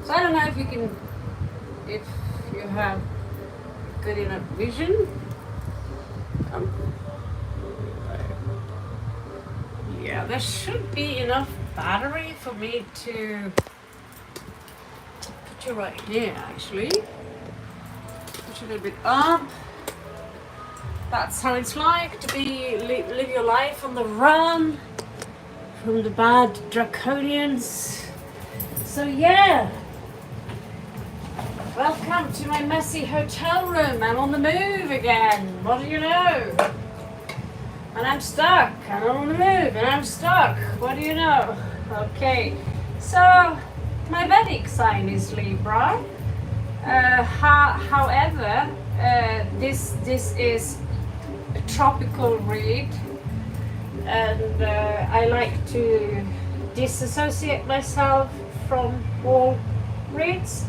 So I don't know if you have good enough vision. Um, yeah, there should be enough battery for me to put you right here actually. Push a little bit up. That's how it's like to live your life on the run from the bad draconians. So yeah, welcome to my messy hotel room. I'm on the move again. What do you know? And I'm stuck. I'm on the move and I'm stuck. What do you know? Okay, so my Vedic sign is Libra. However, this is a tropical read, and I like to disassociate myself from all reads.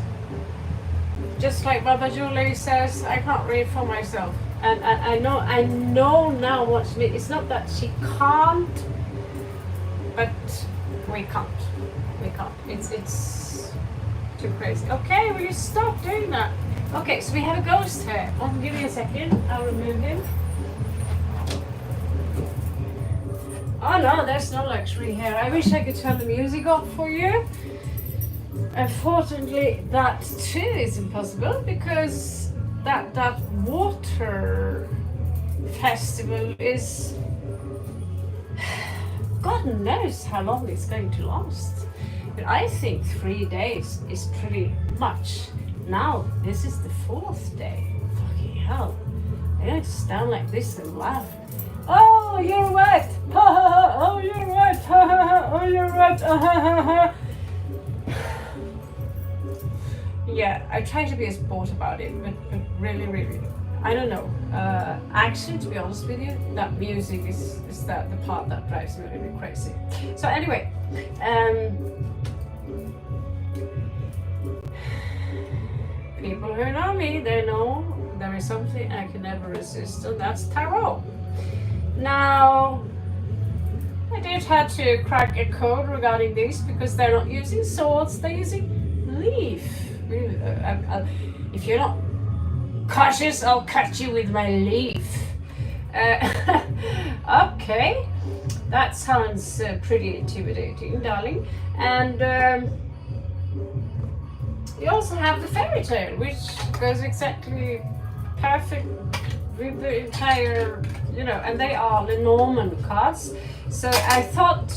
Just like Baba Julie says, I can't read for myself, and I know now what she means. It's not that she can't, but we can't. It's too crazy. Okay, will you stop doing that? Okay, so we have a ghost here. Oh, give me a second. I'll remove him. Oh no, there's no luxury here. I wish I could turn the music off for you. Unfortunately, that too is impossible because that water festival is... God knows how long it's going to last. But I think 3 days is pretty much. Now, this is the 4th day. Fucking hell. I'm going to stand like this and laugh. Oh, you're wet! Ha ha ha! Oh, you're wet! Ha ha ha! Oh, you're wet! Ha ha ha! Yeah, I try to be a sport about it, but really, I don't know. Actually, to be honest with you, that music is the part that drives me a little bit crazy. So anyway, people who know me, they know there is something I can never resist, and that's tarot. Now, I did have to crack a code regarding this because they're not using swords, they're using leaf. If you're not cautious, I'll cut you with my leaf. Okay, that sounds pretty intimidating, darling. And you also have the fairy tale, which goes exactly perfect with the entire, and they are the Norman cards. So I thought,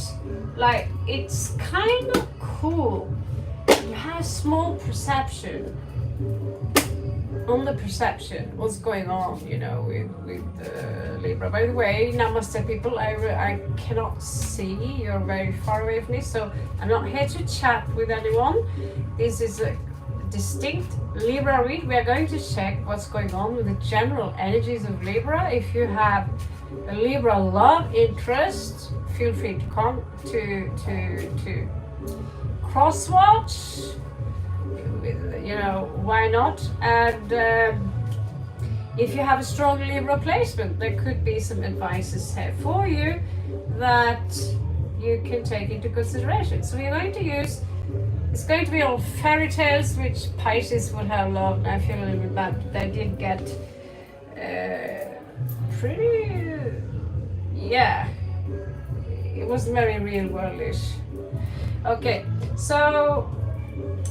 like, it's kind of cool. You have small perception on the perception, what's going on, with Libra. By the way, namaste people, I cannot see, you're very far away from me, so I'm not here to chat with anyone. This is a distinct Libra read. We are going to check what's going on with the general energies of Libra. If you have a Libra love interest, feel free to come to cross-watch, why not? And if you have a strong Libra placement, there could be some advices here for you that you can take into consideration. So we're going to use, it's going to be all fairy tales, which Pisces would have loved. I feel a little bit bad, they did get pretty, yeah, it wasn't very real worldish. Okay, so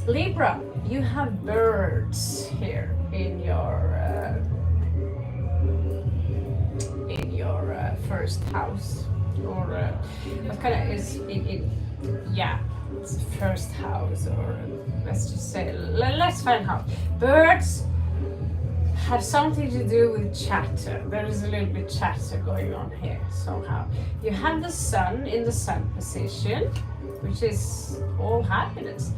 Libra, you have birds here in your first house, or what kind of is it's first house, or let's just say, let's find out. Birds have something to do with chatter. There is a little bit chatter going on here somehow. You have the sun in the sun position, which is all happiness.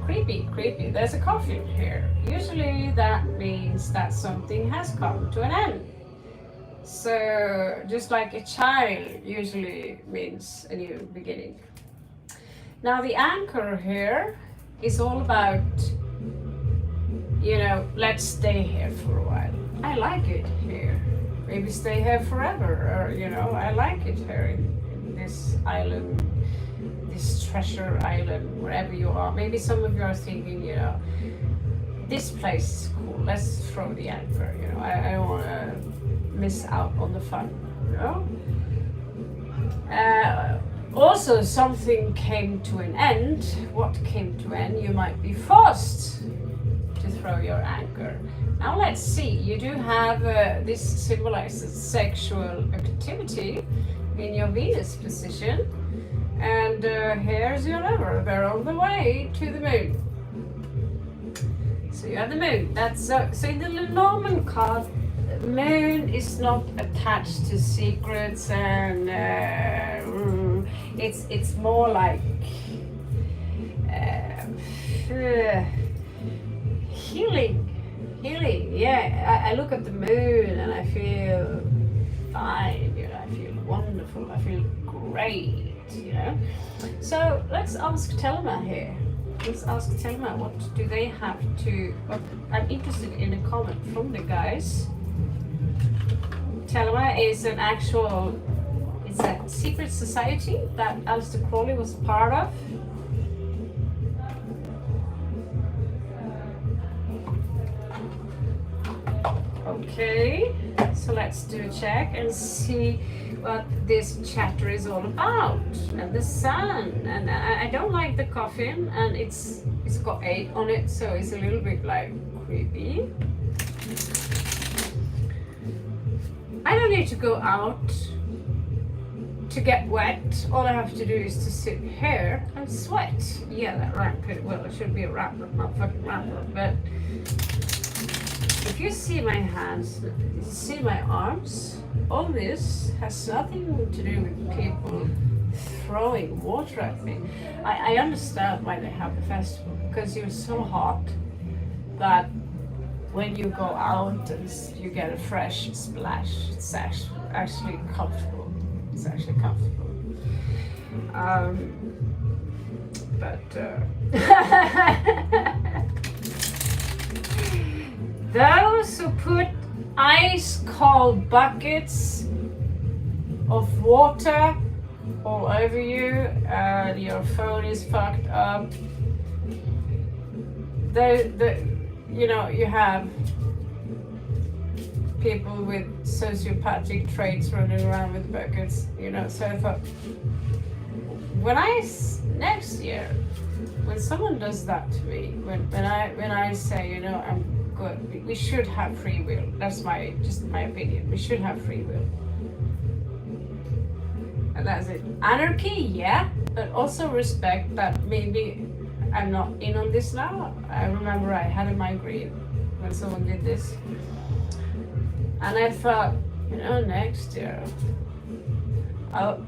Creepy. There's a coffin here. Usually that means that something has come to an end. So just like a child usually means a new beginning. Now the anchor here is all about, let's stay here for a while. I like it here. Maybe stay here forever, or I like it here in this island, this treasure island, wherever you are. Maybe some of you are thinking, you know, this place is cool, let's throw the anchor, you know, I don't want to miss out on the fun, you know. Also, something came to an end. What came to an end? You might be forced to throw your anchor. Now let's see, you do have, this symbolizes sexual activity in your Venus position. And here's your lover, they're on the way to the moon. So you have the moon. That's so in the Lenormand card, the moon is not attached to secrets, and it's more like healing. Yeah, I look at the moon and I feel fine. You know, I feel wonderful. I feel great. You know. So let's ask Telma here. Let's ask Telma, what do they have to... What, I'm interested in a comment from the guys. Telma is an actual... It's a secret society that Aleister Crowley was a part of. Okay, so let's do a check and see what this chapter is all about. And the sun, and I don't like the coffin, and it's got 8 on it, so it's a little bit like creepy. I don't need to go out to get wet. All I have to do is to sit here and sweat. Yeah, that rhymed pretty well. It should be a rapper, not fucking rapper, but if you see my hands, you see my arms, all this has nothing to do with people throwing water at me. I understand why they have the festival, because you're so hot that when you go out and you get a fresh splash, it's actually comfortable. It's actually comfortable. Those who put ice cold buckets of water all over you, your phone is fucked up. You know, you have people with sociopathic traits running around with buckets, you know. So I thought, next year, when someone does that to me, when I say, you know, I'm good, we should have free will. That's just my opinion. We should have free will. And that's it. Anarchy, yeah, but also respect that maybe I'm not in on this now. I remember I had a migraine when someone did this. And I thought, you know, next year I'll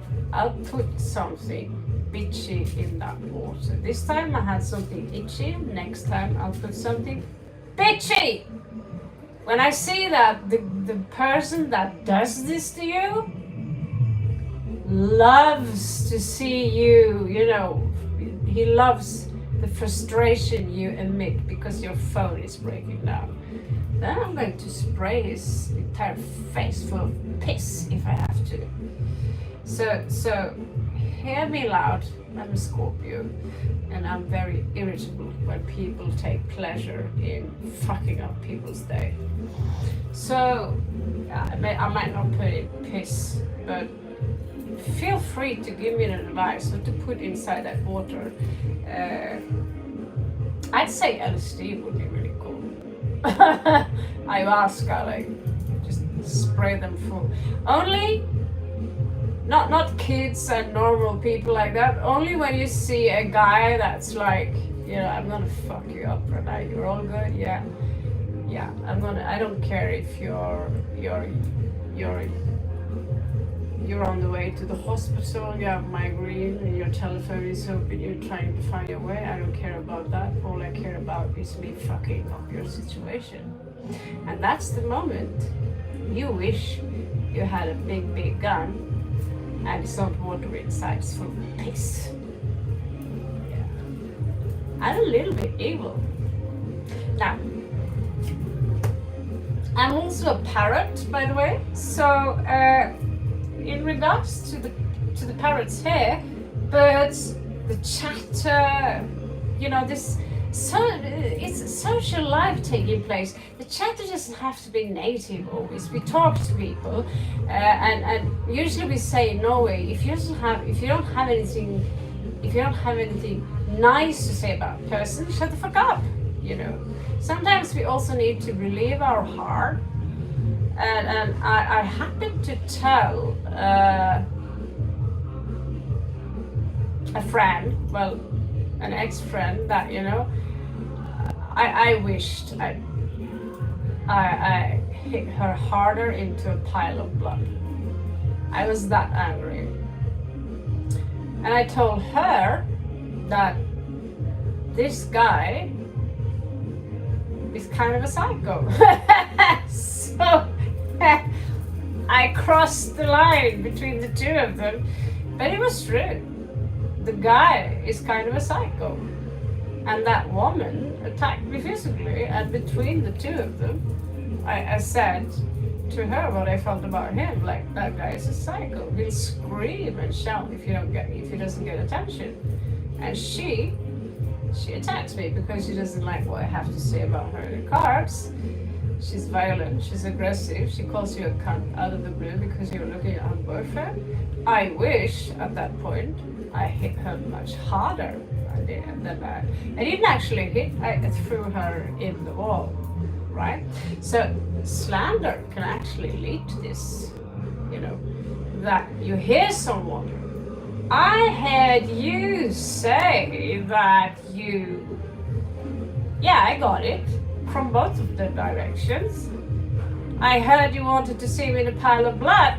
put something bitchy in that water. This time I had something itchy. Next time I'll put something bitchy. When I see that the person that does this to you loves to see you, you know, he loves the frustration you emit because your phone is breaking down. Then I'm going to spray his entire face full of piss if I have to. So hear me loud. I'm a Scorpio, and I'm very irritable when people take pleasure in fucking up people's day. So I might not put in piss, but feel free to give me an advice what to put inside that water. I'd say LSD would be really cool. Ayahuasca, like just spray them full. Only not kids and normal people like that. Only when you see a guy that's like, you know, I'm gonna fuck you up right now. You're all good, yeah. I don't care if you're on the way to the hospital, you have migraine, and your telephone is open, you're trying to find your way. I don't care about that. All I care about is me fucking up your situation. And that's the moment you wish you had a big gun and it's not water inside, it's full of piss. Yeah. I'm a little bit evil. Now, I'm also a parrot, by the way. So, in regards to the parrots here, birds the chatter, you know, this. So it's a social life taking place. The chatter doesn't have to be negative always. We talk to people, and usually we say in Norway, if you don't have anything nice to say about a person, shut the fuck up. You know. Sometimes we also need to relieve our heart. And I happened to tell a friend, well, an ex-friend, that, you know, I wished I hit her harder into a pile of blood. I was that angry. And I told her that this guy is kind of a psycho. So I crossed the line between the two of them, but it was true. The guy is kind of a psycho, and that woman attacked me physically, and between the two of them, I said to her what I felt about him, like, that guy is a psycho. He'll scream and shout if he doesn't get attention. And she attacks me because she doesn't like what I have to say about her in the cards. She's violent, she's aggressive, she calls you a cunt out of the blue because you're looking at her boyfriend. I wish at that point I hit her much harder than I didn't actually hit, I threw her in the wall, right? So slander can actually lead to this, you know, that you hear someone. I heard you say that I got it from both of the directions. I heard you wanted to see me in a pile of blood.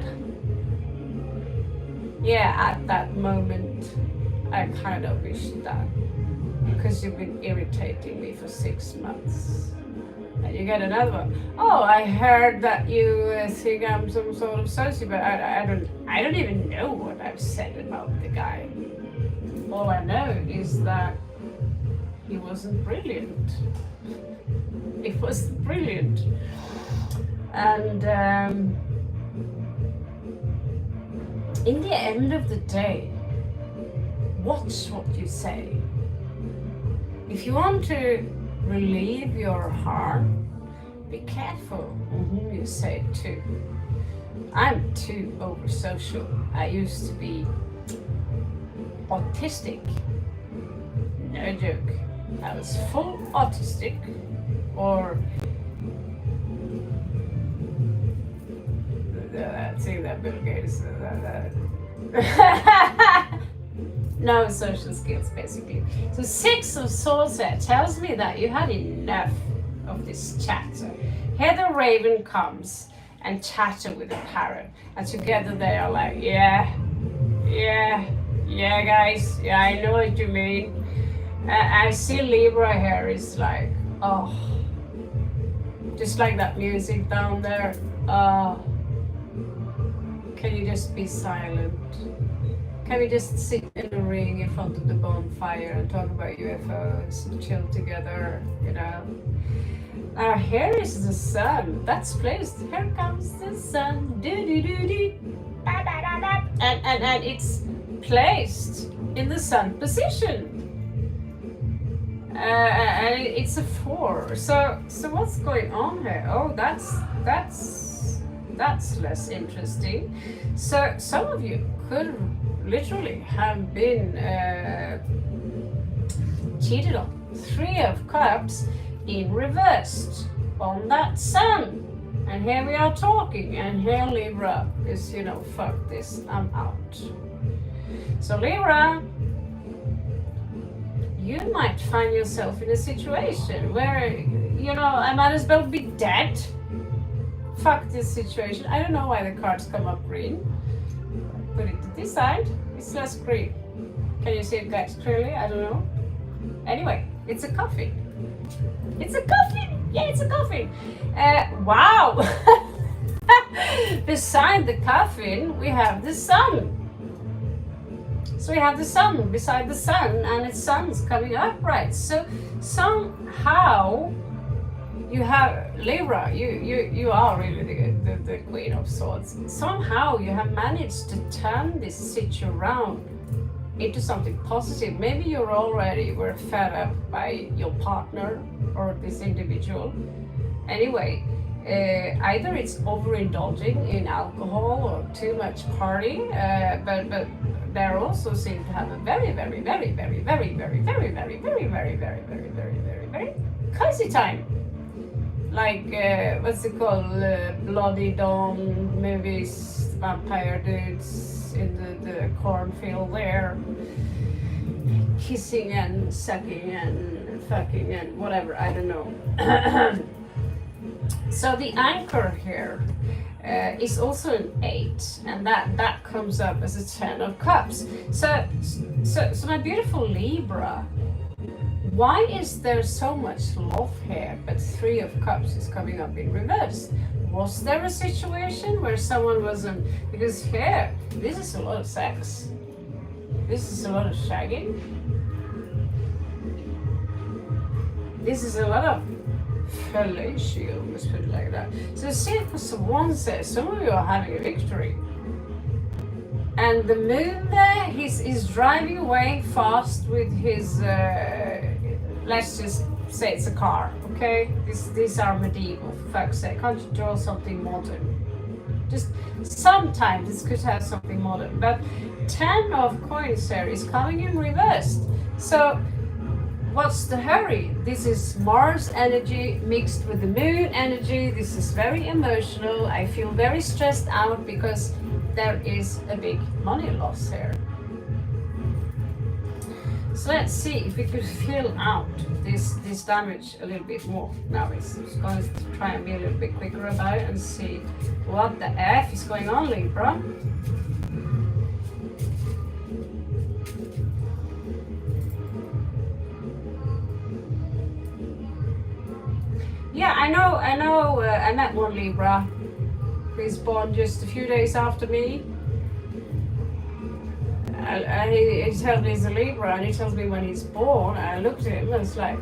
Yeah, at that moment, I kind of wished that, because you've been irritating me for 6 months. And you get another one. Oh, I heard that you think I'm some sort of sociopath. I don't even know what I've said about the guy. All I know is that he wasn't brilliant. It was brilliant. And in the end of the day, watch what you say. If you want to relieve your heart, be careful on whom you say it to. I'm too over social. I used to be autistic. No joke. I was full autistic, or saying that Bill Gates. No social skills, basically. So 6 of Swords here tells me that you had enough of this chatter. Here the raven comes and chatter with the parrot, and together they are like, yeah guys, yeah, I know what you mean. I see Libra here is like, oh, just like that music down there. Can you just be silent? Can we just sit in a ring in front of the bonfire and talk about UFOs and chill together, you know? Here is the sun. That's placed. Here comes the sun. Do-do-do-do. And it's placed in the sun position. And it's a 4. So what's going on here? Oh, that's less interesting. So some of you could literally have been cheated on. 3 of Cups in reversed on that sun. And here we are talking, and here Libra is, you know, fuck this, I'm out. So Libra, you might find yourself in a situation where, you know, I might as well be dead. Fuck this situation. I don't know why the cards come up green. Put it to this side, it's less green. Can you see it, guys, clearly? I don't know. Anyway, it's a coffin. It's a coffin! Yeah, it's a coffin! Wow! Beside the coffin, we have the sun. So we have the sun beside the sun, and its sun's coming upright. So somehow you have Libra. You are really the Queen of Swords. Somehow you have managed to turn this situation around into something positive. Maybe you're already were fed up by your partner or this individual. Anyway, either it's overindulging in alcohol or too much party, but they also seem to have a very cozy time. Like what's it called? Bloody Dawn movies, vampire dudes in the cornfield there, kissing and sucking and fucking and whatever, I don't know. So the anchor here is also an 8, and that comes up as a 10 of cups. So my beautiful Libra, why is there so much love here, but 3 of cups is coming up in reverse? Was there a situation where someone wasn't, because here, this is a lot of sex. This is a lot of shagging. This is a lot of fellatio, let's put it like that. So Circus of Wands says some of you are having a victory. And the moon there, he's driving away fast with his, let's just say it's a car, okay? These are medieval, for fuck's sake. Can't you draw something modern? Just sometimes this could have something modern. But 10 of coins here is coming in reversed. So what's the hurry? This is Mars energy mixed with the moon energy. This is very emotional. I feel very stressed out because there is a big money loss here. So let's see if we could fill out this damage a little bit more. Now it's going to try and be a little bit quicker about it and see what the F is going on, Libra. Yeah, I know. I met one Libra who's born just a few days after me. And he tells me he's a Libra, and he tells me when he's born. And I looked at him and it's like,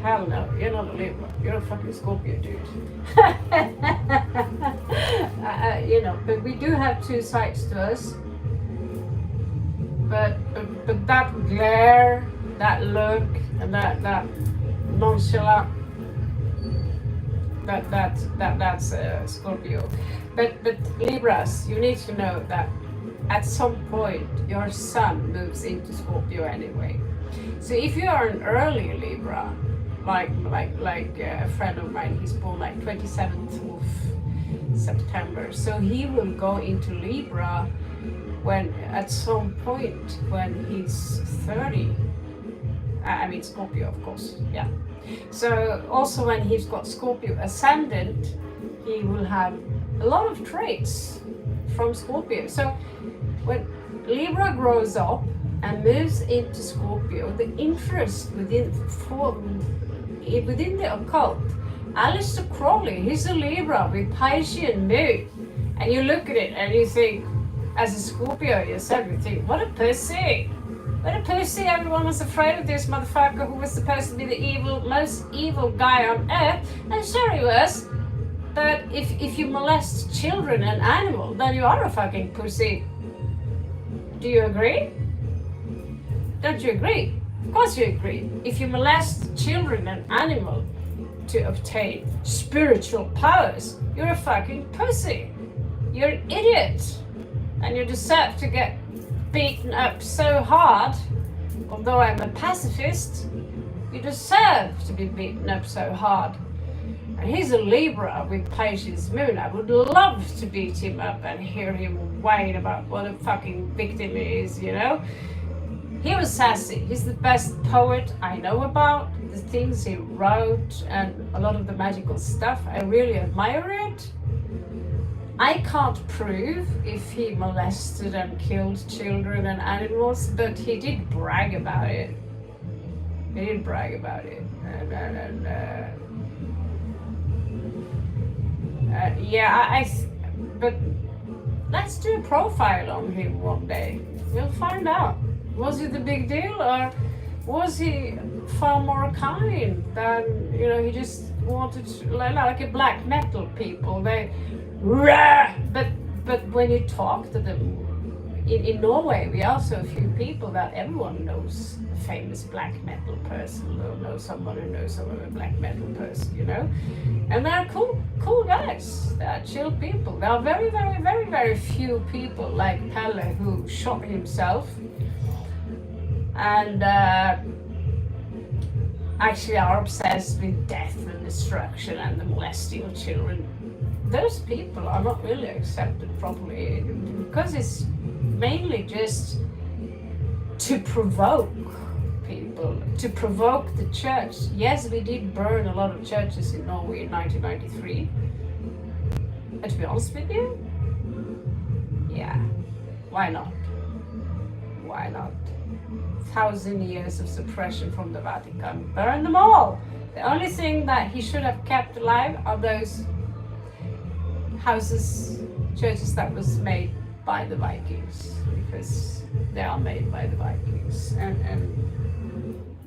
hell no, you're not a Libra. You're a fucking Scorpio, dude. You know, but we do have 2 sides to us. But that glare, that look, and that nonchalant. That's Scorpio. But Libras, you need to know that at some point your sun moves into Scorpio anyway. So if you are an early Libra, like a friend of mine, he's born like 27th of September. So he will go into Libra when at some point when he's 30. I mean Scorpio, of course, yeah. So also when he's got Scorpio ascendant, he will have a lot of traits from Scorpio. So when Libra grows up and moves into Scorpio, the interest within the occult, Aleister Crowley, he's a Libra with Piscean moon, and you look at it and you think, as a Scorpio yourself, you think, what a pussy. What a pussy, everyone was afraid of this motherfucker who was supposed to be the most evil guy on earth, and sure he was. But if you molest children and animals, then you are a fucking pussy. Do you agree? Don't you agree? Of course you agree. If you molest children and animals to obtain spiritual powers, you're a fucking pussy. You're an idiot. And you deserve to get beaten up so hard. Although I'm a pacifist, you deserve to be beaten up so hard. And he's a Libra with Pisces moon. I would love to beat him up and hear him whine about what a fucking victim he is, you know? He was sassy. He's the best poet I know about. The things he wrote and a lot of the magical stuff, I really admire it. I can't prove if he molested and killed children and animals, but he did brag about it. He did brag about it. But let's do a profile on him one day. We'll find out. Was he the big deal, or was he far more kind than, you know, he just wanted to, like a black metal people, they, but when you talk to them, in Norway, we are so few people that everyone knows a famous black metal person, or knows someone who knows someone, a black metal person, you know. And they're cool guys. They're chill people. There are very, very, very, very few people like Pelle who shot himself and actually are obsessed with death and destruction and the molesting of children. Those people are not really accepted properly because it's mainly just to provoke people, to provoke the church. Yes, we did burn a lot of churches in Norway in 1993. But to be honest with you, yeah, why not? Why not? 1,000 years of suppression from the Vatican. Burn them all! The only thing that he should have kept alive are those houses, churches that was made by the Vikings, because they are made by the Vikings, and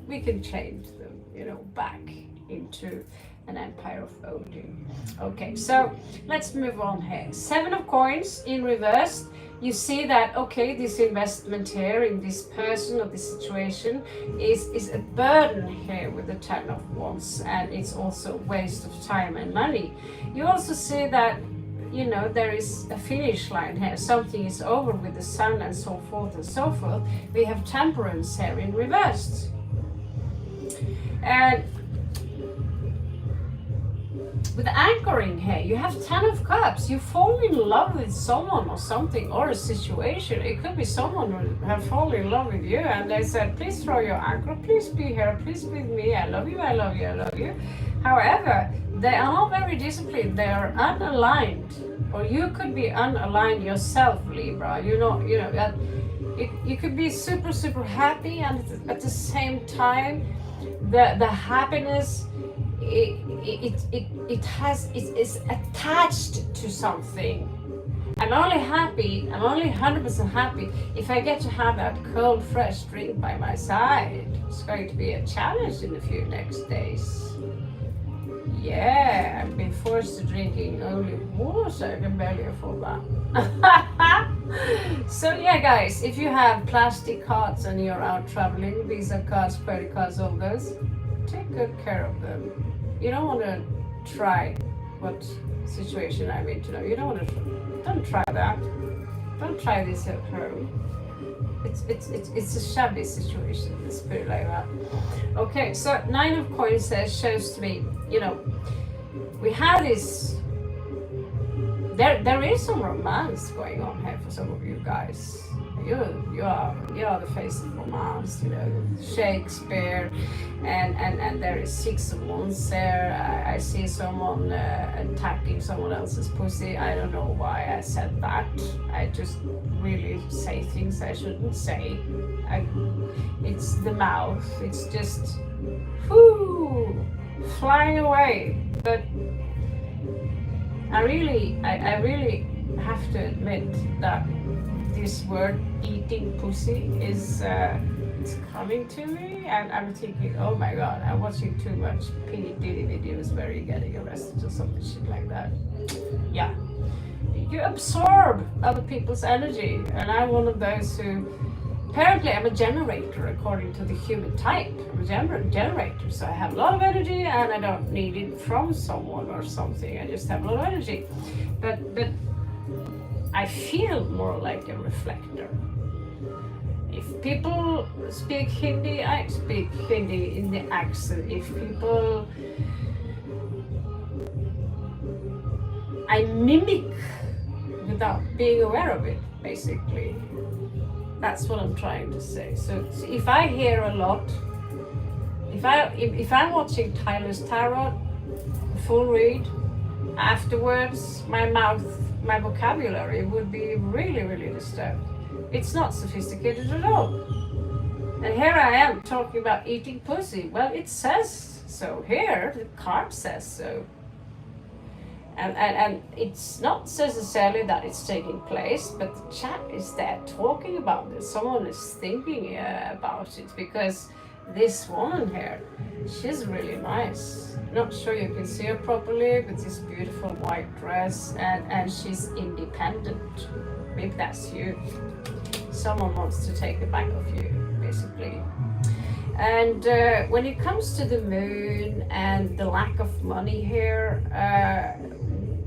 we can change them, you know, back into an empire of Odin. Okay, so let's move on here. 7 of coins in reverse. You see that, okay, this investment here in this person or this situation is a burden here with the 10 of wands, and it's also a waste of time and money. You also see that, you know, there is a finish line here. Something is over with the sun and so forth and so forth. We have temperance here in reverse. And with anchoring here, you have 10 of cups. You fall in love with someone or something or a situation. It could be someone who have fallen in love with you and they said, please throw your anchor, please be here, please be with me, I love you, I love you, I love you. However, they are not very disciplined, they are unaligned. Or you could be unaligned yourself, Libra. You know that you could be super, super happy, and at the same time, the happiness, it's attached to something. I'm only happy, I'm only 100% happy if I get to have that cold, fresh drink by my side. It's going to be a challenge in the few next days. Yeah, I've been forced to drinking only water. I can barely afford that. So yeah, guys, if you have plastic cards and you're out traveling, Visa cards, credit cards, all those, take good care of them. You don't want to try what situation I'm in now. You don't want to. Don't try that. Don't try this at home. It's a shabby situation. Let's put it like that. Okay, so 9 of coins shows to me, you know, we have this. There is some romance going on here for some of you guys. You are the face of romance, you know, Shakespeare, and there is 6 of wands there. I see someone attacking someone else's pussy. I don't know why I said that. I just really say things I shouldn't say. It's the mouth. It's just flying away. But I really have to admit that this word eating pussy is it's coming to me, and I'm thinking, oh my god, I'm watching too much P. Diddy videos where you're getting arrested or something shit like that. Yeah, you absorb other people's energy, and I'm one of those who, apparently I'm a generator according to the human type. I'm a generator, so I have a lot of energy and I don't need it from someone or something. I just have a lot of energy, but I feel more like a reflector. If people speak Hindi, I speak Hindi in the accent. If people, I mimic without being aware of it, basically. That's what I'm trying to say. So if I hear a lot, if I'm watching Tyler's Tarot, full read, afterwards my mouth, my vocabulary would be really, really disturbed. It's not sophisticated at all. And here I am talking about eating pussy. Well, it says so here, the card says so. And it's not necessarily that it's taking place, but the chat is there talking about this. Someone is thinking about it, because this woman here, she's really nice. Not sure you can see her properly with this beautiful white dress, and she's independent. Maybe that's you. someone wants to take the back of you, basically. And when it comes to the moon and the lack of money here,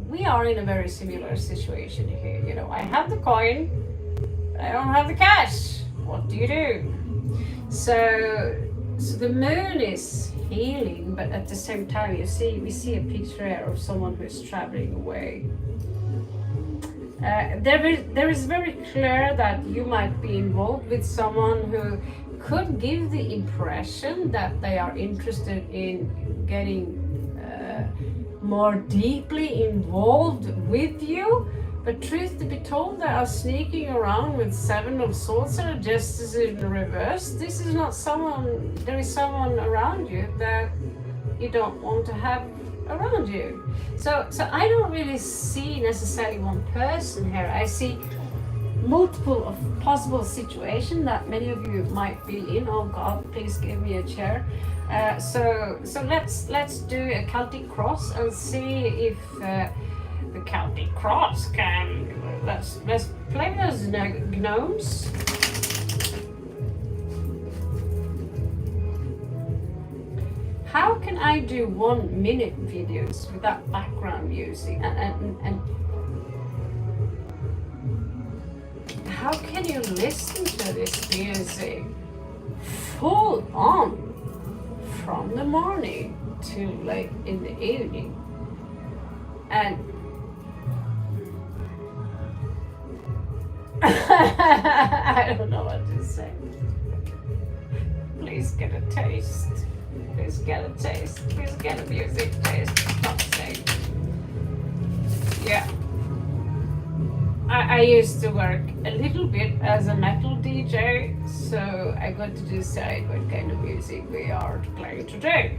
we are in a very similar situation here. You know, I have the coin, but I don't have the cash. What do you do? So the moon is healing, but at the same time, we see a picture here of someone who is traveling away. There is very clear that you might be involved with someone who could give the impression that they are interested in getting more deeply involved with you. But truth to be told, they are sneaking around with 7 of Swords and just as in reverse. This is not someone, there is someone around you that you don't want to have around you. So I don't really see necessarily one person here. I see multiple of possible situations that many of you might be in. Oh God, please give me a chair. So let's do a Celtic cross and see if the Celtic cross can. Let's play those gnomes. How can I do 1 minute videos without background music and how can you listen to this music full on from the morning to late in the evening? And I don't know what to say. Please get a taste. Please get a taste. Please get a music taste. Stop saying. Yeah. I used to work a little bit as a metal DJ, so I got to decide what kind of music we are playing today.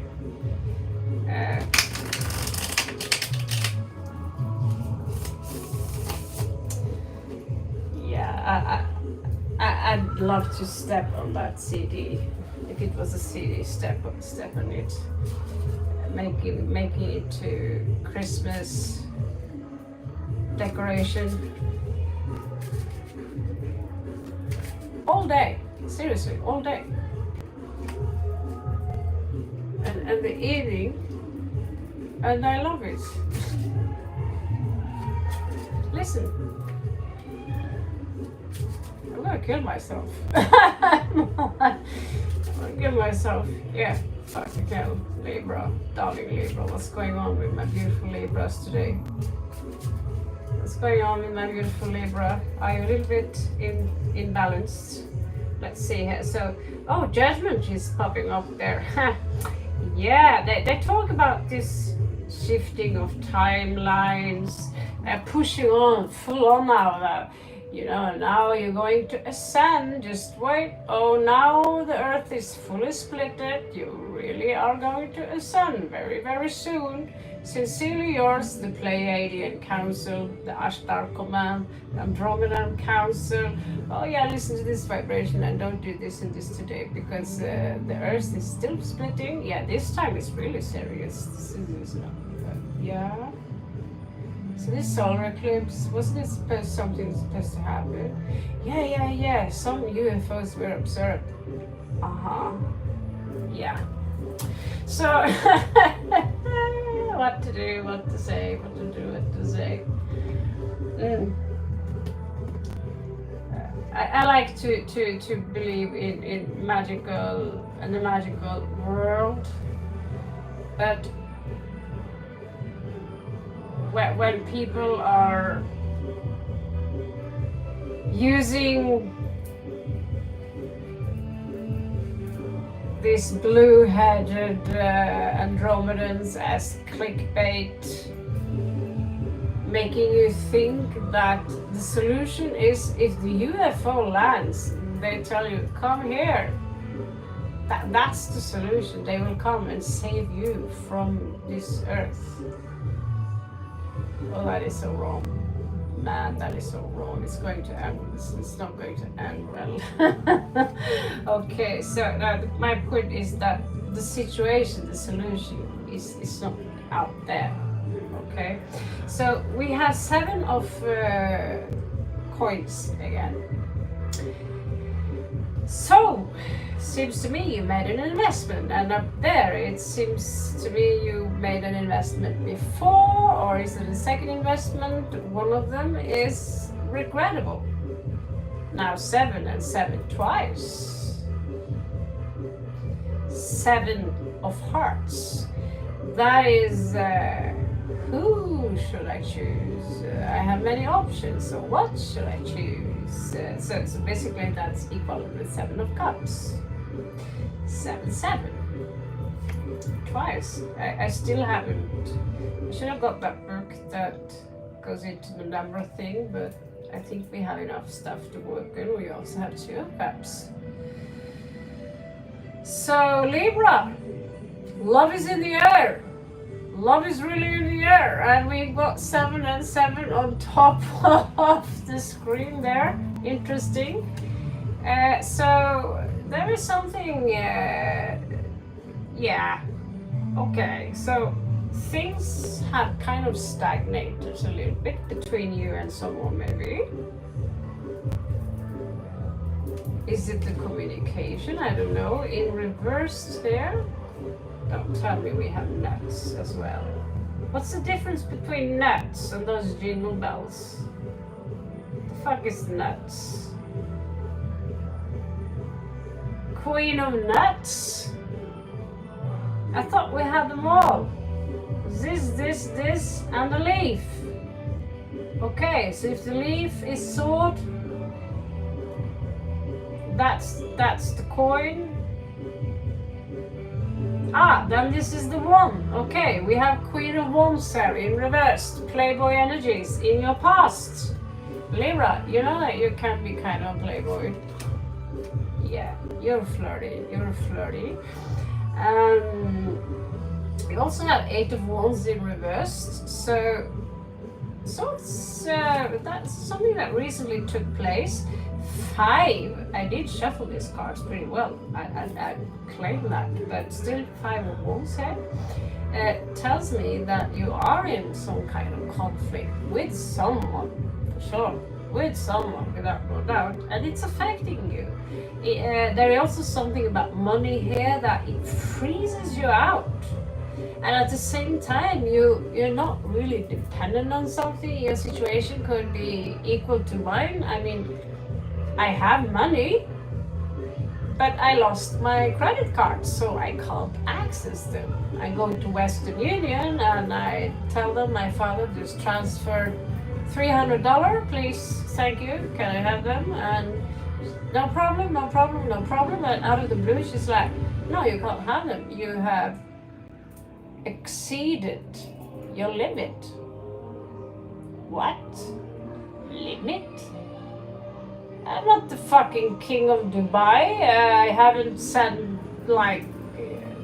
Yeah, I'd love to step on that CD. If it was a CD, step on it, making it to Christmas decoration. All day, seriously, all day. And the evening, and I love it. Listen, I'm gonna kill myself. I'm gonna kill myself, yeah, fucking hell. Libra, darling Libra, what's going on with my beautiful Libras today? What's going on with my beautiful Libra? Are you a little bit imbalanced? Let's see here. So, oh, judgment is popping up there. Yeah, they talk about this shifting of timelines, pushing on, full on now. You know, now you're going to ascend, just wait. Oh, now the earth is fully splitted. You really are going to ascend very, very soon. Sincerely yours, the Pleiadian Council, the Ashtar Command, the Andromedan Council. Oh yeah, listen to this vibration and don't do this and this today because the earth is still splitting. Yeah, this time it's really serious. This is not, yeah. So this solar eclipse, wasn't it something supposed to happen? Yeah. Some UFOs were observed. Yeah. So, what to do, what to say, what to do, what to say. I like to believe in magical and the magical world, but when people are using these blue-headed Andromedans as clickbait, making you think that the solution is if the UFO lands, they tell you, come here. That's the solution. They will come and save you from this earth. Oh, that is so wrong. Man, that is so wrong. It's going to end. It's not going to end well. Okay, so my point is that the situation, the solution is not out there. Okay, so we have 7 of coins again. So, seems to me you made an investment, and up there it seems to me you made an investment before, or is it a second investment? One of them is regrettable. Now 7 and 7 twice. 7 of hearts. That is, who should I choose? I have many options, so what should I choose? So basically that's equal to the 7 of cups. 7, 7. Twice. I still haven't. I should have got that book that goes into the number thing, but I think we have enough stuff to work in. We also have 2 of cups. So Libra, love is in the air. Love is really in the air, and we've got 7 and 7 on top of the screen there. Interesting. So there is something, yeah, okay, so things have kind of stagnated a little bit between you and someone, maybe. Is it the communication? I don't know. In reverse there, don't tell me we have nuts as well. What's the difference between nuts and those jingle bells? The fuck is nuts? Queen of nuts? I thought we had them all. This, and the leaf. Okay, so if the leaf is sword, that's the coin. Ah, then this is the one. Okay, we have Queen of Wands here in reversed. Playboy energies in your past. Libra, you know that you can be kind of playboy. Yeah, you're flirty. We also have 8 of Wands in reversed. So it's, that's something that recently took place. 5, I did shuffle these cards pretty well. I claim that, but still 5 of Wands here. Tells me that you are in some kind of conflict with someone, for sure. With someone, without no doubt, and it's affecting you. There is also something about money here that it freezes you out. And at the same time, you're not really dependent on something. Your situation could be equal to mine. I mean, I have money, but I lost my credit cards, so I can't access them. I go to Western Union and I tell them my father just transferred $300, please, thank you, can I have them? And no problem. And out of the blue, she's like, no, you can't have them. You have exceeded your limit. What? Limit? I'm not the fucking king of Dubai. I haven't sent like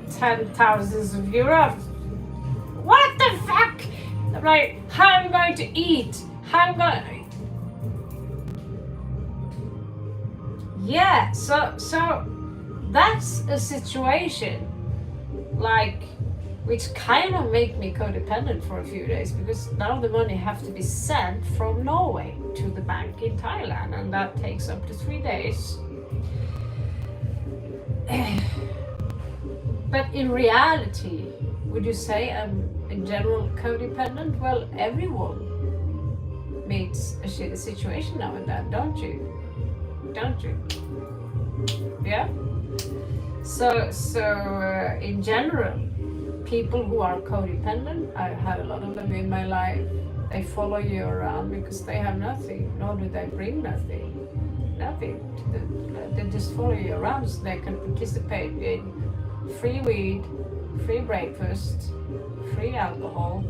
10,000s of euros. What the fuck? I'm like, how am I going to eat? Yeah, so that's a situation like which kind of make me codependent for a few days, because now the money have to be sent from Norway to the bank in Thailand, and that takes up to 3 days. But in reality, would you say I'm in general codependent? Well, everyone meets a shitty situation now and then, don't you? Yeah? So in general, people who are codependent, I have a lot of them in my life, they follow you around because they have nothing, nor do they bring nothing. They just follow you around so they can participate in free weed, free breakfast, free alcohol,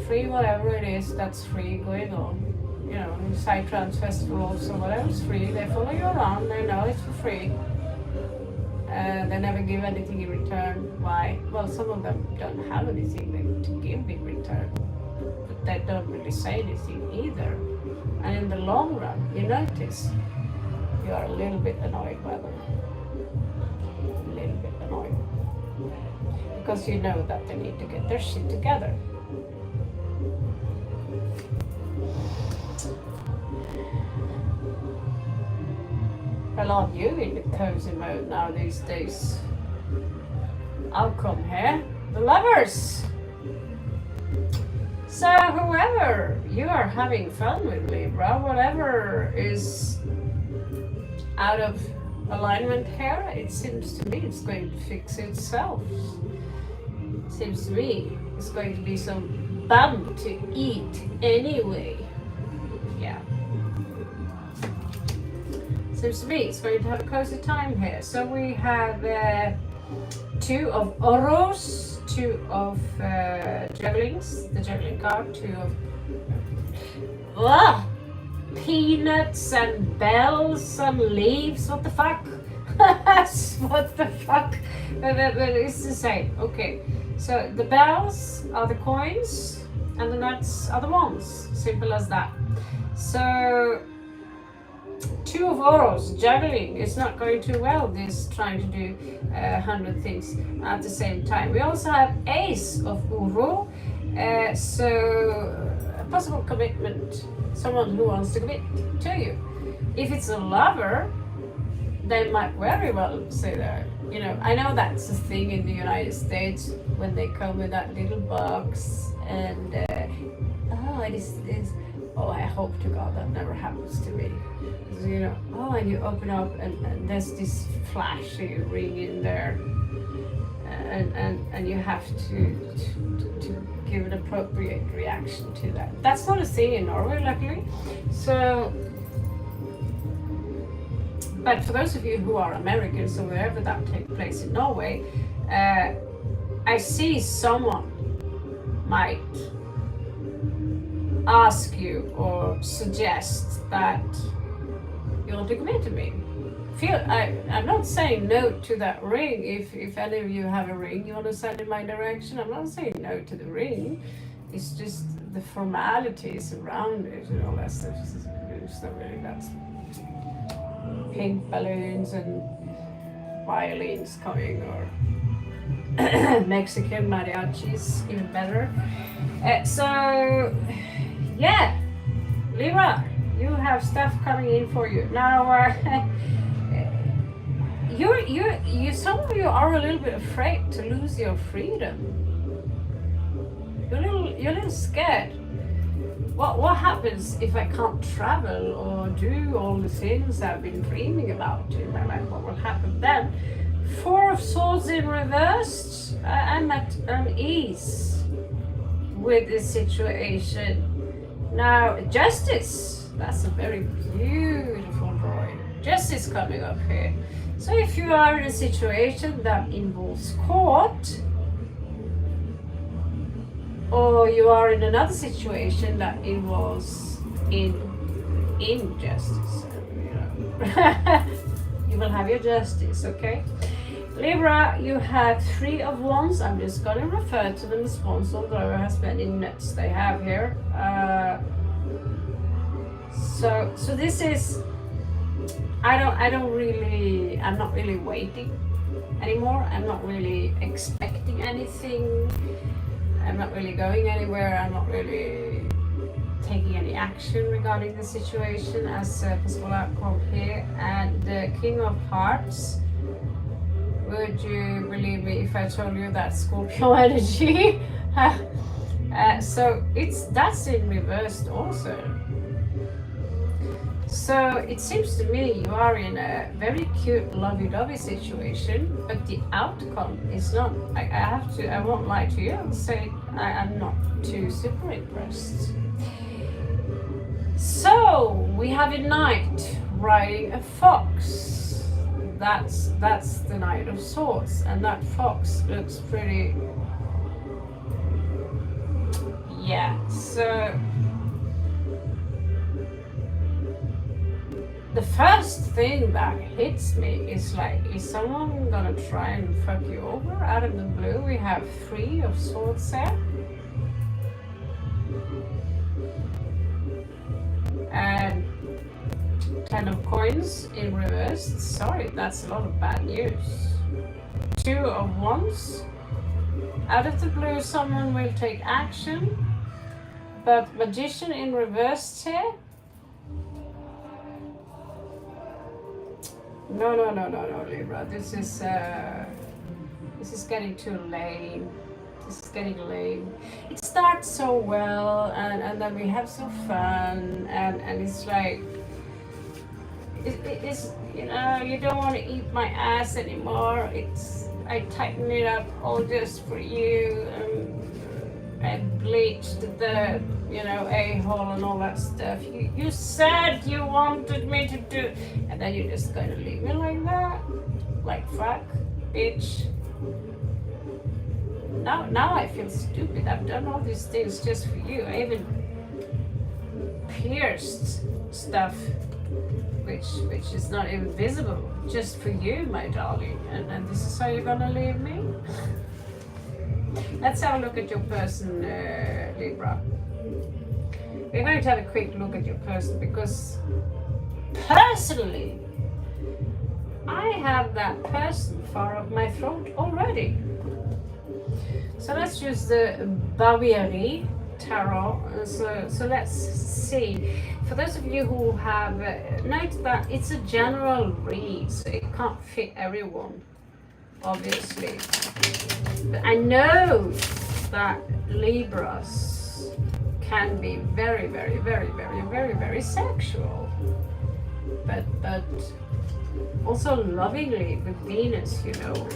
free whatever it is that's free going on. You know, Psytrance festivals or whatever's free, they follow you around, they know it's for free. They never give anything in return. Why? Well, some of them don't have anything to give in return, but they don't really say anything either. And in the long run, you notice you are a little bit annoyed by them. A little bit annoyed. Because you know that they need to get their shit together. Well, aren't you in the cozy mode now these days? I'll come here. The lovers. So whoever you are having fun with, Libra, whatever is out of alignment here, it seems to me it's going to fix itself. It seems to me it's going to be some bun to eat anyway. Yeah. Seems to me it's going to have a cozy time here. So we have 2 of Oros, 2 of jugglings, the juggling card, 2 of peanuts and bells and leaves. What the fuck? What the fuck? But it's the same. Okay, so the bells are the coins and the nuts are the wands. Simple as that. So 2 of Oros, juggling, is not going too well, this trying to do 100 things at the same time. We also have Ace of Uro, so a possible commitment, someone who wants to commit to you. If it's a lover, they might very well say that. You know, I know that's a thing in the United States when they come with that little box and it is this. Oh, I hope to God that never happens to me. You know, oh, and you open up and there's this flashy ring in there, and you have to give an appropriate reaction to that. That's not a thing in Norway, luckily. So, but for those of you who are Americans or wherever that takes place in Norway, I see someone might ask you or suggest that you want to commit to me. I'm not saying no to that ring. If any of you have a ring you want to send in my direction, I'm not saying no to the ring. It's just the formalities around it and all that stuff. It's not really that. Pink balloons and violins coming, or Mexican mariachis, even better. So yeah, Libra, you have stuff coming in for you now. Some of you are a little bit afraid to lose your freedom. You're a little scared. What happens if I can't travel or do all the things I've been dreaming about in my life? What will happen then? 4 of Swords in reversed. I'm at ease with this situation. Now, Justice. That's a very beautiful drawing. Justice coming up here. So if you are in a situation that involves court, or you are in another situation that involves injustice, you will have your justice, okay? Libra, you have 3 of Wands. I'm just going to refer to them as wands, although I have many nuts they have here. So this is, I'm not really waiting anymore. I'm not really expecting anything. I'm not really going anywhere. I'm not really taking any action regarding the situation as a possible outcome here. And the King of Hearts, would you believe me if I told you that's Scorpio energy? So that's in reversed also. So it seems to me you are in a very cute lovey-dovey situation, but the outcome is not. I won't lie to you and say I'm not too super impressed. So we have a knight riding a fox. That's the Knight of Swords, and that fox looks pretty. Yeah. So the first thing that hits me is like, is someone gonna try and fuck you over out of the blue? We have 3 of Swords there. And 10 of Coins in reverse. Sorry, that's a lot of bad news. 2 of Wands. Out of the blue, someone will take action. But Magician in reverse here. No, Libra. This is getting too lame. This is getting lame. It starts so well, and then we have some fun, and it's like, it's, you know, you don't want to eat my ass anymore. I tighten it up all just for you, and I bleached the, you know, a-hole and all that stuff. You said you wanted me to do, and then you're just going to leave me like that? Like, fuck, bitch. Now I feel stupid. I've done all these things just for you. I even pierced stuff which is not even visible, just for you, my darling. And this is how you're gonna leave me? Let's have a look at your person, Libra. We're going to have a quick look at your person, because personally, I have that person far up my throat already. So let's use the Bavieri Tarot. So let's see. For those of you who have note that it's a general read, so it can't fit everyone, obviously. But I know that Libras can be very, very, very, very, very, very sexual, but also lovingly with Venus. You know,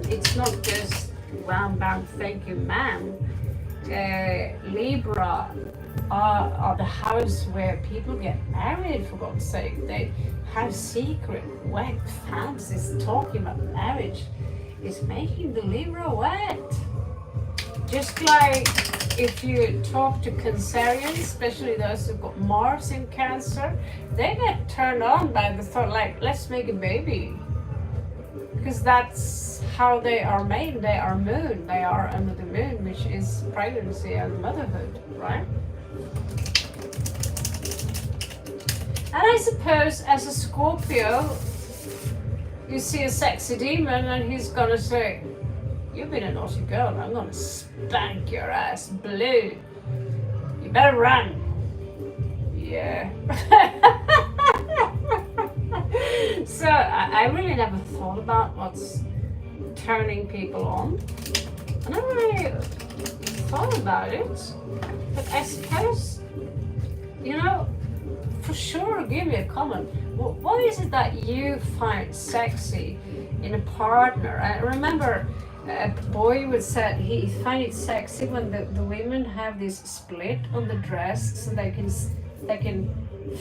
it's not just wham bam, thank you, ma'am. Libra are the house where people get married, for God's sake. They have secret, wet fantasies talking about marriage. Is making the Libra wet. Just like if you talk to Cancerians, especially those who've got Mars in Cancer, they get turned on by the thought, like, let's make a baby. Because that's how they are made. They are moon. They are under the moon, which is pregnancy and motherhood, right? And I suppose as a Scorpio, you see a sexy demon and he's gonna say, you've been a naughty girl, I'm gonna spank your ass blue. You better run. Yeah. So I really never thought about what's turning people on. I never really thought about it. But I suppose, you know, for sure, give me a comment. What is it that you find sexy in a partner? I remember a boy would say he find it sexy when the women have this split on the dress, so they can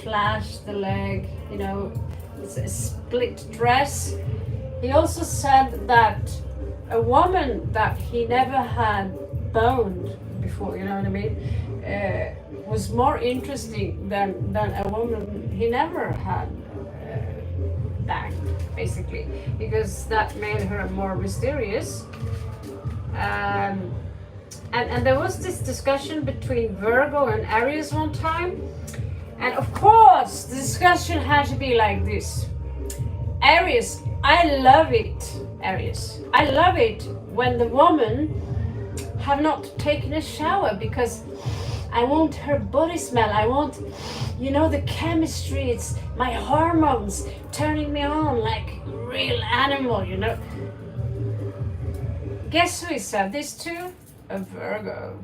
flash the leg. You know, it's a split dress. He also said that a woman that he never had boned before, you know what I mean, was more interesting than a woman he never had banged, basically, because that made her more mysterious. And there was this discussion between Virgo and Aries one time, and of course the discussion had to be like this. Aries, I love it, Aries. I love it when the woman have not taken a shower, because I want her body smell. I want, you know, the chemistry. It's my hormones turning me on like a real animal, you know. Guess who he said this to? A Virgo.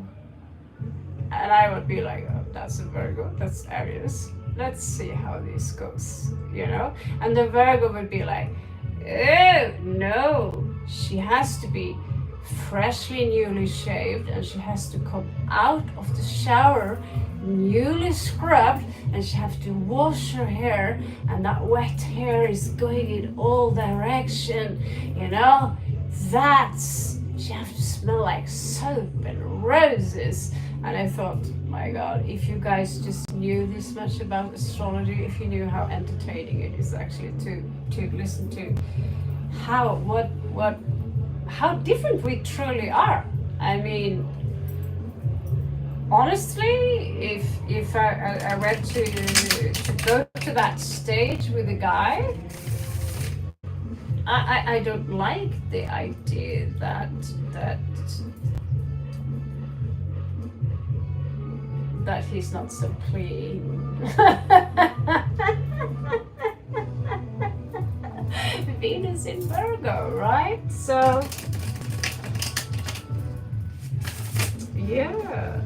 And I would be like, oh, that's a Virgo, that's Aries. Let's see how this goes, you know. And the Virgo would be like, oh, no, she has to be freshly newly shaved, and she has to come out of the shower newly scrubbed, and she has to wash her hair, and that wet hair is going in all direction, you know. She has to smell like soap and roses. And I thought, my God, if you guys just knew this much about astrology, if you knew how entertaining it is actually to listen to how different we truly are. I mean, honestly, if I were to go to that stage with a guy, I don't like the idea that he's not so clean. is in Virgo, right? So, yeah.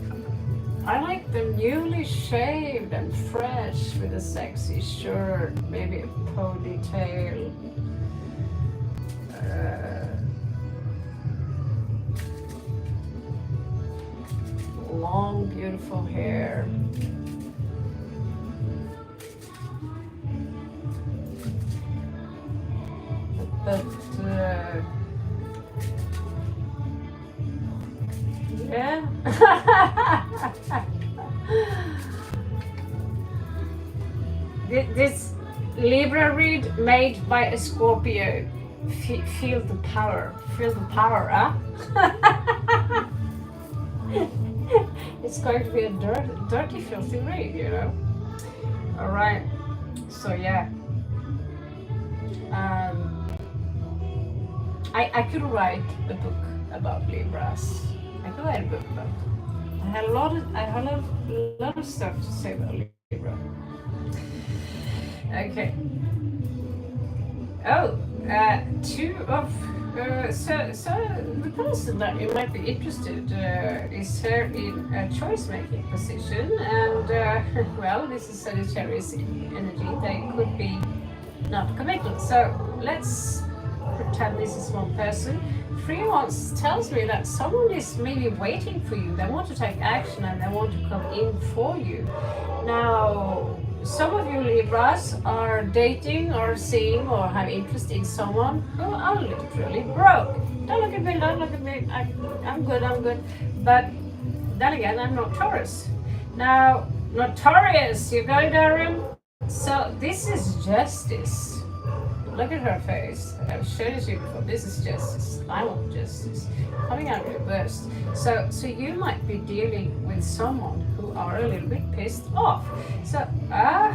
I like them newly shaved and fresh with a sexy shirt, maybe a ponytail. Long, beautiful hair. But yeah. This Libra read made by a Scorpio. Feel the power. Feel the power, huh? It's going to be a dirty, filthy read, you know. All right. So yeah. I could write a book about Libras. I could write a book about it. I had a lot of stuff to say about Libra. Okay. Oh, two of so the person that you might be interested is here in a choice-making position, and well, this is Sagittarius energy. They could be not committed. So let's pretend this is one person. Free wants tells me that someone is maybe waiting for you. They want to take action and they want to come in for you. Now, some of you Libras are dating or seeing or have interest in someone who are literally broke. Don't look at me, don't look at me. I'm good. But then again, I'm not Taurus. Now, notorious, you go, Darian? So this is justice. Look at her face. I've shown it to you before. This is justice. I want justice. Coming out reversed. So you might be dealing with someone who are a little bit pissed off. So, well,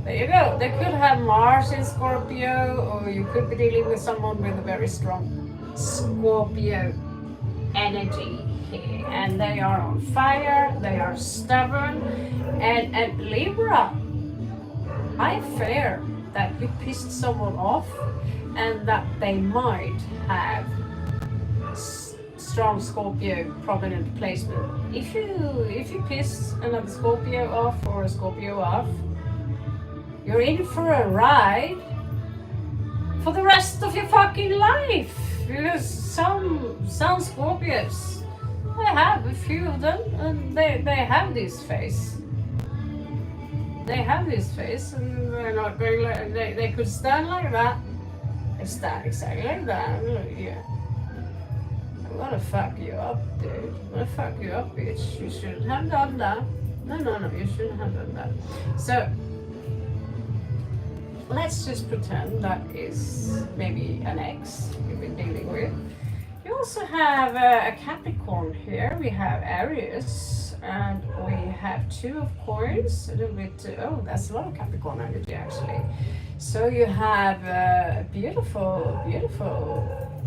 there you go. They could have Mars in Scorpio, or you could be dealing with someone with a very strong Scorpio energy here. And they are on fire, they are stubborn, and Libra, I fear that you pissed someone off and that they might have strong Scorpio prominent placement. If you piss another Scorpio off or a Scorpio off, you're in for a ride for the rest of your fucking life. Because some Scorpios, I have a few of them, and they have this face. They have this face, and they're not going like they could stand like that. They stand exactly like that. Yeah. I'm gonna fuck you up, dude. I'm gonna fuck you up, bitch. You shouldn't have done that. No, you shouldn't have done that. So let's just pretend that is maybe an ex you've been dealing with. You also have a Capricorn here. We have Aries, and we have Two of Coins. A little bit. Oh, that's a lot of Capricorn energy actually. So you have a beautiful,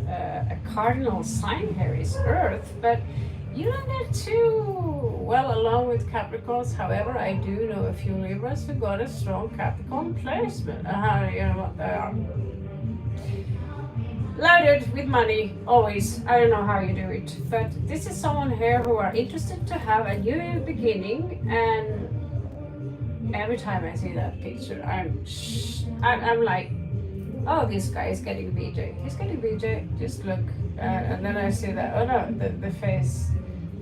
a cardinal sign here is Earth, but you don't get too well along with Capricorns. However, I do know a few Libras who got a strong Capricorn placement. You know what they are. Loaded with money, always. I don't know how you do it, but this is someone here who are interested to have a new beginning, and every time I see that picture, I'm like, oh, this guy is getting VJ. He's getting VJ, just look. And then I see that, oh no, the face,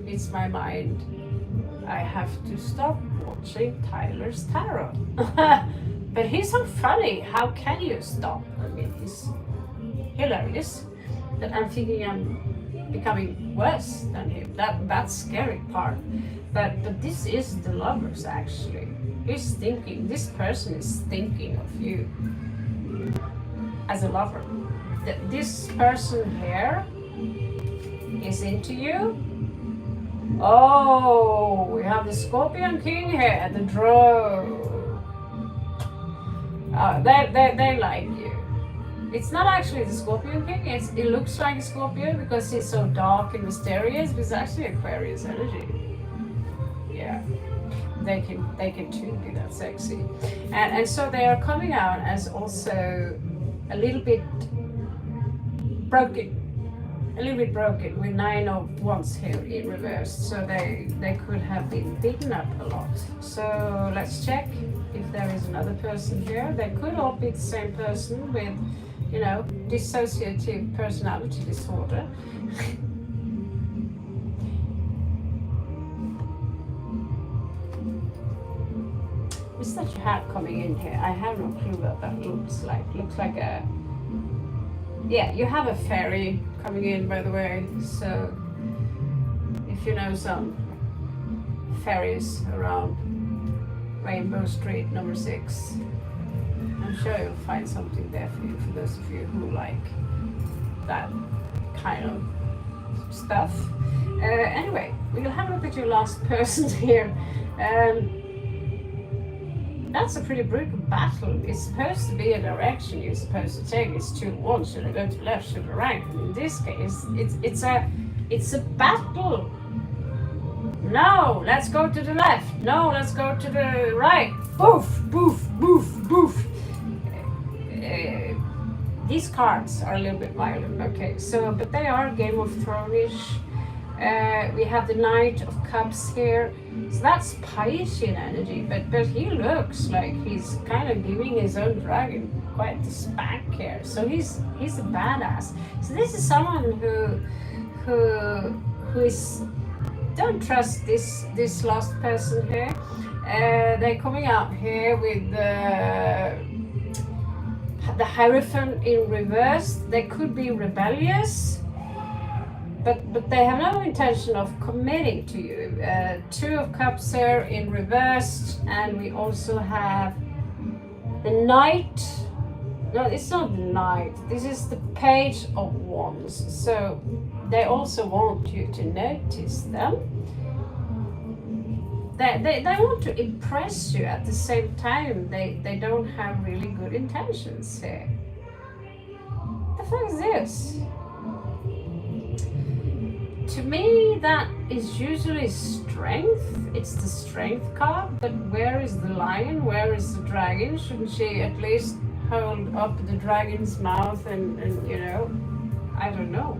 it's my mind. I have to stop watching Tyler's Tarot. But he's so funny, how can you stop? I mean, he's hilarious, that I'm thinking I'm becoming worse than him. That's scary part. But this is the lovers actually. He's thinking, this person is thinking of you as a lover. This person here is into you. Oh, we have the Scorpion King here, the Drow. They like you. It's not actually the Scorpion King, it looks like a Scorpio because he's so dark and mysterious, but it's actually Aquarius energy. Yeah. they can too be that sexy, and so they are coming out as also a little bit broken. A little bit broken with 9 of Wands here in reverse, so they could have been beaten up a lot. So let's check if there is another person here. They could all be the same person with, you know, dissociative personality disorder. What's that you have coming in here? I have no clue what that looks like. Looks like a... Yeah, you have a fairy coming in, by the way, so if you know some fairies around Rainbow Street number 6, I'm sure you'll find something there for you, for those of you who like that kind of stuff. Anyway, we'll have a look at your last person here. That's a pretty brutal battle. It's supposed to be a direction you're supposed to take. It's 2 1. Should I go to the left? Should I right? In this case, it's a battle. No, let's go to the left. No, let's go to the right. Boof, boof, boof, boof. These cards are a little bit violent. Okay, so but they are Game of Thrones-ish. We have the Knight of Cups here, so that's Piscean energy, but he looks like he's kind of giving his own dragon quite the spank here. So he's a badass. So this is someone who is, don't trust this last person here. They're coming out here with the Hierophant in reverse. They could be rebellious. But they have no intention of committing to you. 2 of Cups here in reverse, and we also have the Knight. No, it's not the Knight. This is the Page of Wands. So they also want you to notice them. They want to impress you at the same time. They don't have really good intentions here. What the fuck is this? To me, that is usually strength. It's the strength card, but where is the lion? Where is the dragon? Shouldn't she at least hold up the dragon's mouth and you know, I don't know.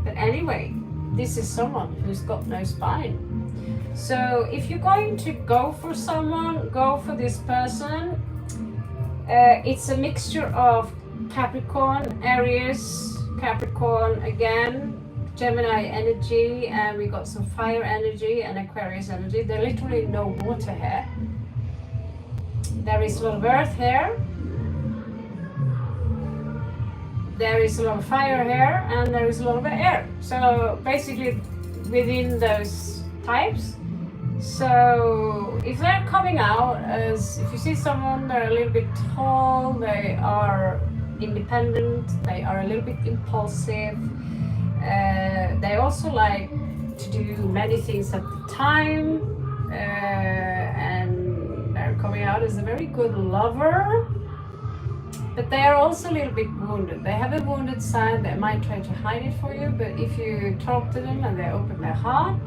But anyway, this is someone who's got no spine. So if you're going to go for someone, go for this person. It's a mixture of Capricorn, Aries, Capricorn again, Gemini energy, and we got some fire energy and Aquarius energy. There's literally no water here. There is a lot of earth here. There is a lot of fire here, and there is a lot of air. So basically within those types. So if they're coming out as, if you see someone, they're a little bit tall, they are independent, they are a little bit impulsive. They also like to do many things at the time, and they're coming out as a very good lover, but they are also a little bit wounded. They have a wounded side. They might try to hide it for you, but if you talk to them and they open their heart,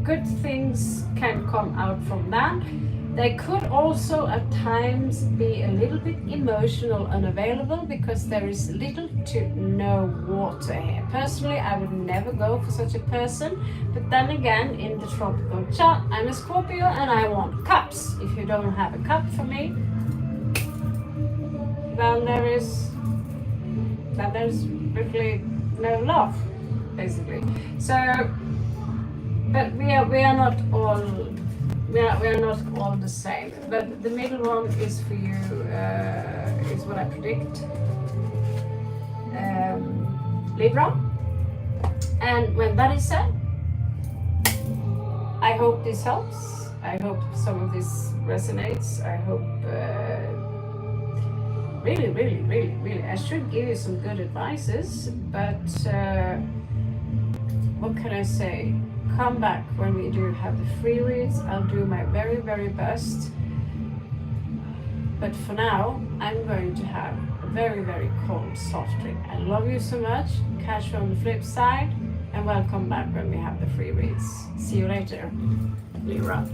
good things can come out from that. They could also at times be a little bit emotional, unavailable, because there is little to no water here. Personally, I would never go for such a person, but then again, in the tropical chart, I'm a Scorpio and I want cups. If you don't have a cup for me, then there's really no love, basically. So, but we are not all. We are not all the same, but the middle one is for you, is what I predict. Libra. And when that is said, I hope this helps. I hope some of this resonates. I hope really, I should give you some good advices, but what can I say? Come back when we do have the free reads. I'll do my very, very best. But for now, I'm going to have a very, very cold soft drink. I love you so much. Catch you on the flip side, and welcome back when we have the free reads. See you later, Libra.